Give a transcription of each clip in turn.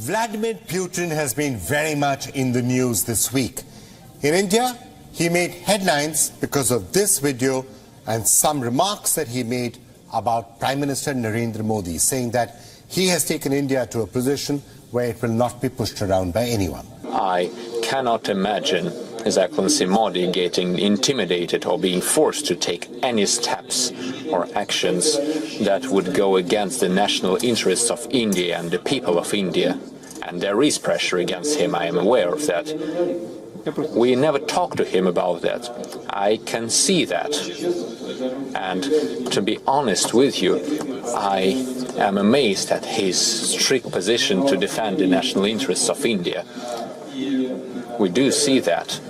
Vladimir Putin has been very much in the news this week. In India, he made headlines because of this video and some remarks that he made about Prime Minister Narendra Modi, saying that he has taken India to a position where it will not be pushed around by anyone. I cannot imagine His Excellency Modi getting intimidated or being forced to take any steps or actions that would go against the national interests of India and the people of India. And there is pressure against him, I am aware of that. We never talked to him about that. I can see that. And to be honest with you, I am amazed at his strict position to defend the national interests of India. We do see that.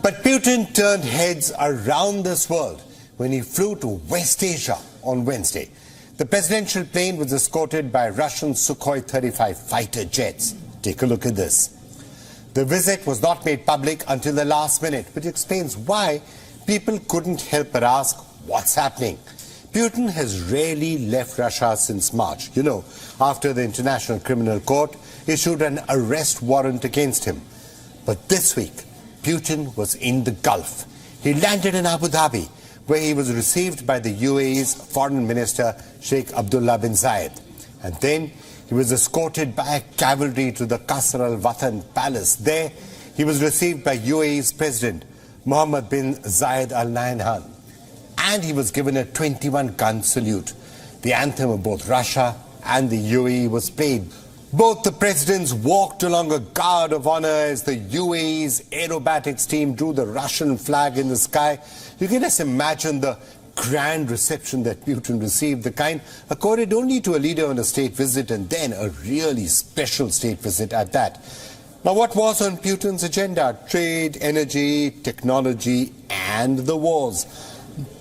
But Putin turned heads around this world when he flew to West Asia on Wednesday. The presidential plane was escorted by Russian Sukhoi 35 fighter jets. Take a look at this. The visit was not made public until the last minute, which explains why people couldn't help but ask what's happening. Putin has rarely left Russia since March, after the International Criminal Court issued an arrest warrant against him. But this week, Putin was in the Gulf. He landed in Abu Dhabi, where he was received by the UAE's Foreign Minister Sheikh Abdullah bin Zayed. And then he was escorted by cavalry to the Qasr al-Watan Palace. There, he was received by UAE's President Mohammed bin Zayed Al Nahyan. And he was given a 21-gun salute. The anthem of both Russia and the UAE was played. Both the presidents walked along a guard of honor as the UAE's aerobatics team drew the Russian flag in the sky. You can just imagine the grand reception that Putin received, the kind accorded only to a leader on a state visit, and then a really special state visit at that. Now, what was on Putin's agenda? Trade, energy, technology, and the wars.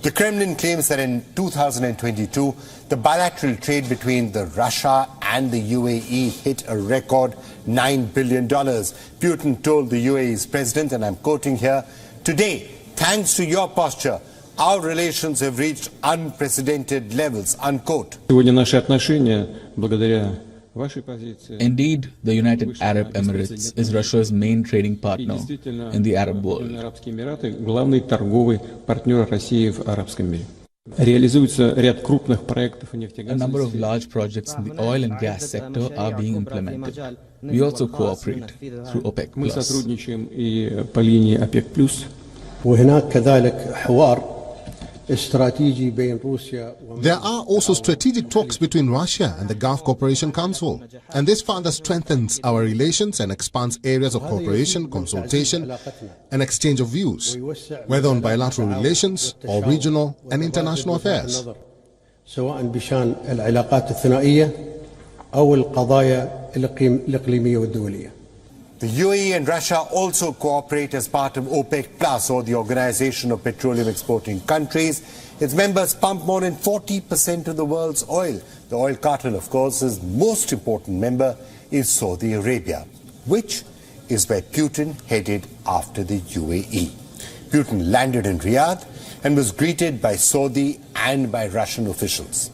The Kremlin claims that in 2022, the bilateral trade between Russia and the UAE hit a record $9 billion. Putin told the UAE's president, and I'm quoting here, "Today, thanks to your posture, our relations have reached unprecedented levels," unquote. Indeed, the United Arab Emirates is Russia's main trading partner in the Arab world. A number of large projects in the oil and gas sector are being implemented. We also cooperate through OPEC+. There are also strategic talks between Russia and the Gulf Cooperation Council, and this further strengthens our relations and expands areas of cooperation, consultation, and exchange of views, whether on bilateral relations or regional and international affairs. The UAE and Russia also cooperate as part of OPEC+, or the Organization of Petroleum Exporting Countries. Its members pump more than 40% of the world's oil. The oil cartel, of course, its most important member is Saudi Arabia, which is where Putin headed after the UAE. Putin landed in Riyadh and was greeted by Saudi and by Russian officials.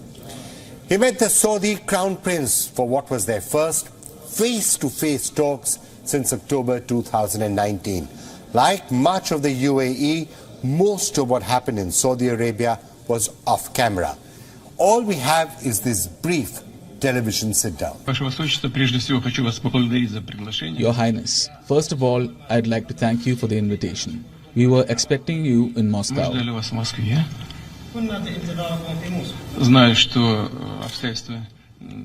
He met the Saudi Crown Prince for what was their first face-to-face talks since October 2019. Like much of the UAE, most of what happened in Saudi Arabia was off camera. All we have is this brief television sit-down. Your Highness, first of all, I'd like to thank you for the invitation. We were expecting you in Moscow.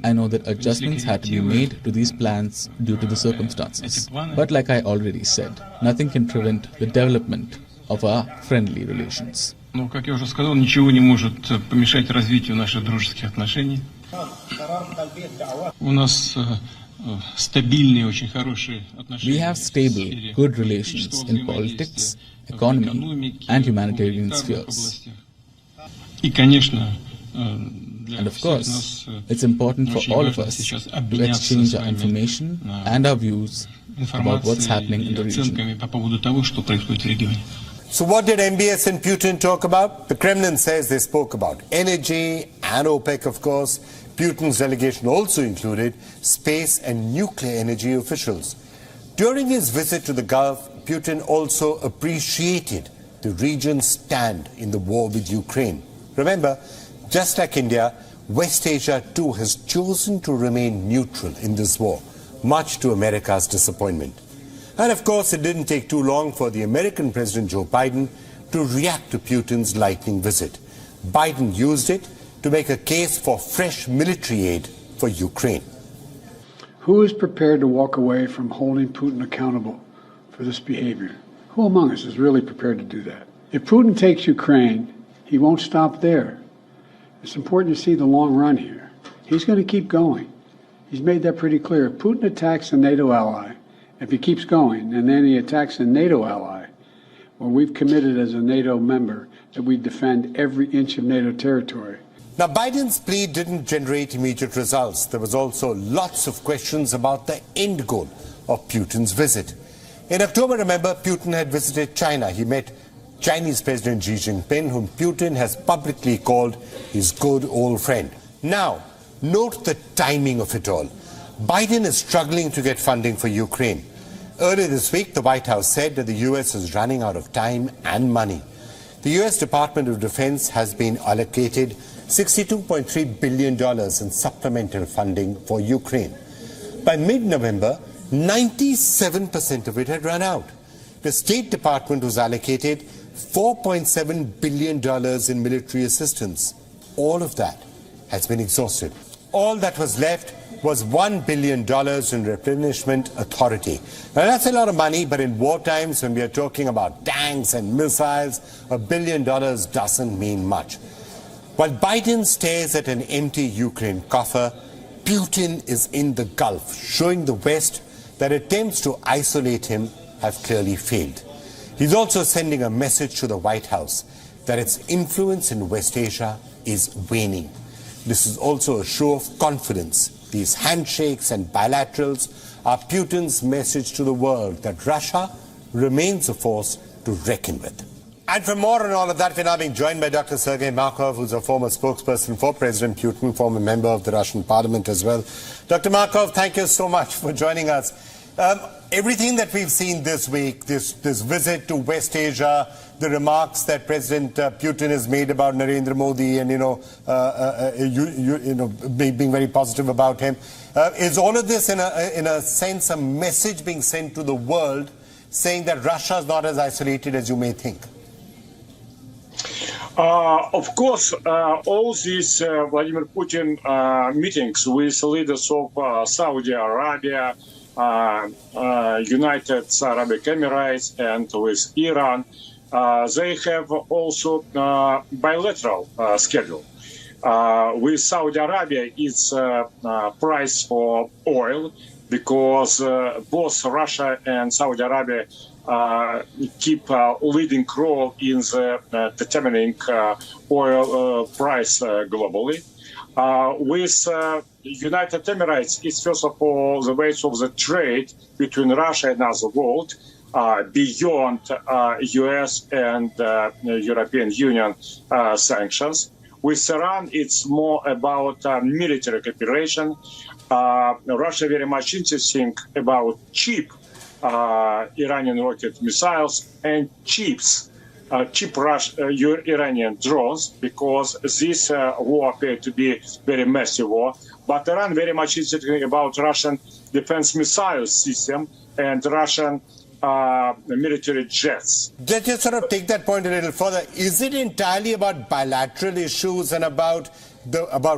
I know that adjustments had to be made to these plans due to the circumstances. But like I already said, nothing can prevent the development of our friendly relations. We have stable, good relations in politics, economy, and humanitarian spheres. And of course, it's important for all of us to exchange our information and our views about what's happening in the region. So what did MBS and Putin talk about? The Kremlin says they spoke about energy and OPEC, of course. Putin's delegation also included space and nuclear energy officials. During his visit to the Gulf, Putin also appreciated the region's stand in the war with Ukraine. Remember, just like India, West Asia too has chosen to remain neutral in this war, much to America's disappointment. And of course, it didn't take too long for the American President Joe Biden to react to Putin's lightning visit. Biden used it to make a case for fresh military aid for Ukraine. Who is prepared to walk away from holding Putin accountable for this behavior? Who among us is really prepared to do that? If Putin takes Ukraine, he won't stop there. It's important to see the long run here. He's going to keep going. He's made that pretty clear. If Putin attacks a NATO ally, if he keeps going, and then he attacks a NATO ally, well, we've committed as a NATO member that we defend every inch of NATO territory. Now, Biden's plea didn't generate immediate results. There was also lots of questions about the end goal of Putin's visit. In October, remember, Putin had visited China. He met Chinese President Xi Jinping, whom Putin has publicly called his good old friend. Now, note the timing of it all. Biden is struggling to get funding for Ukraine. Earlier this week, the White House said that the U.S. is running out of time and money. The U.S. Department of Defense has been allocated $62.3 billion in supplemental funding for Ukraine. By mid-November, 97% of it had run out. The State Department was allocated $4.7 billion in military assistance. All of that has been exhausted. All that was left was $1 billion in replenishment authority. Now that's a lot of money, but in war times, when we are talking about tanks and missiles, $1 billion doesn't mean much. While Biden stares at an empty Ukraine coffer, Putin is in the Gulf, showing the West that attempts to isolate him have clearly failed. He's also sending a message to the White House that its influence in West Asia is waning. This is also a show of confidence. These handshakes and bilaterals are Putin's message to the world that Russia remains a force to reckon with. And for more on all of that, we're now being joined by Dr. Sergei Markov, who's a former spokesperson for President Putin, former member of the Russian parliament as well. Dr. Markov, thank you so much for joining us. Everything that we've seen this week, this visit to West Asia, the remarks that President Putin has made about Narendra Modi and, being very positive about him, is all of this in a sense a message being sent to the world saying that Russia is not as isolated as you may think? Of course, all these Vladimir Putin meetings with leaders of Saudi Arabia, United Arab Emirates, and with Iran, they have also bilateral schedule. With Saudi Arabia, it's price for oil, because both Russia and Saudi Arabia keep leading role in the determining oil price globally. With United Emirates, it's first of all the weight of the trade between Russia and other world beyond US and European Union sanctions. With Iran, it's more about military cooperation. Russia very much interesting about cheap Iranian rocket missiles and cheap Iranian drones, because this war appeared to be very massive war. But Iran very much interested about Russian defense missile system and Russian military jets. Just sort of take that point a little further. Is it entirely about bilateral issues and about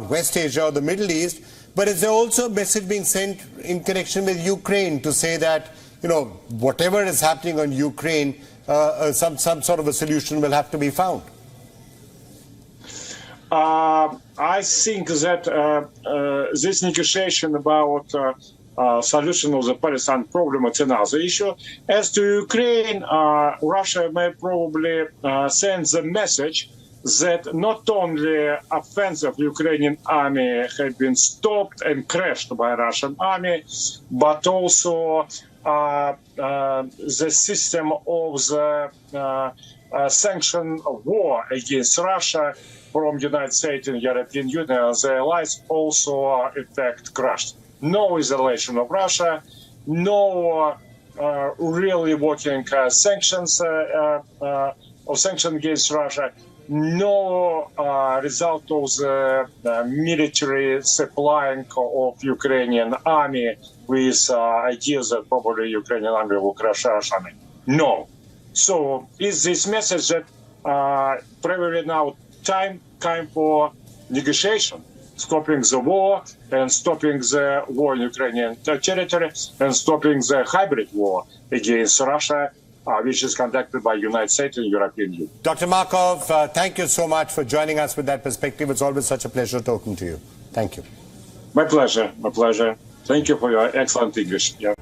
West Asia or the Middle East? But is there also a message being sent in connection with Ukraine to say that, whatever is happening on Ukraine, some sort of a solution will have to be found? I think that this negotiation about solution of the Palestine problem is another issue. As to Ukraine, Russia may probably send the message that not only offensive Ukrainian army had been stopped and crushed by Russian army, but also the system of the sanction war against Russia from United States and European Union and their allies also in fact crushed. No isolation of Russia, no really working sanctions against Russia, no result of the military supplying of Ukrainian army with ideas that probably Ukrainian army will crush Russia. No. So is this message that probably now time for negotiation, stopping the war and stopping the war in Ukrainian territory and stopping the hybrid war against Russia, which is conducted by United States and European Union. Dr. Markov, thank you so much for joining us with that perspective. It's always such a pleasure talking to you. Thank you. My pleasure. My pleasure. Thank you for your excellent English. Yeah.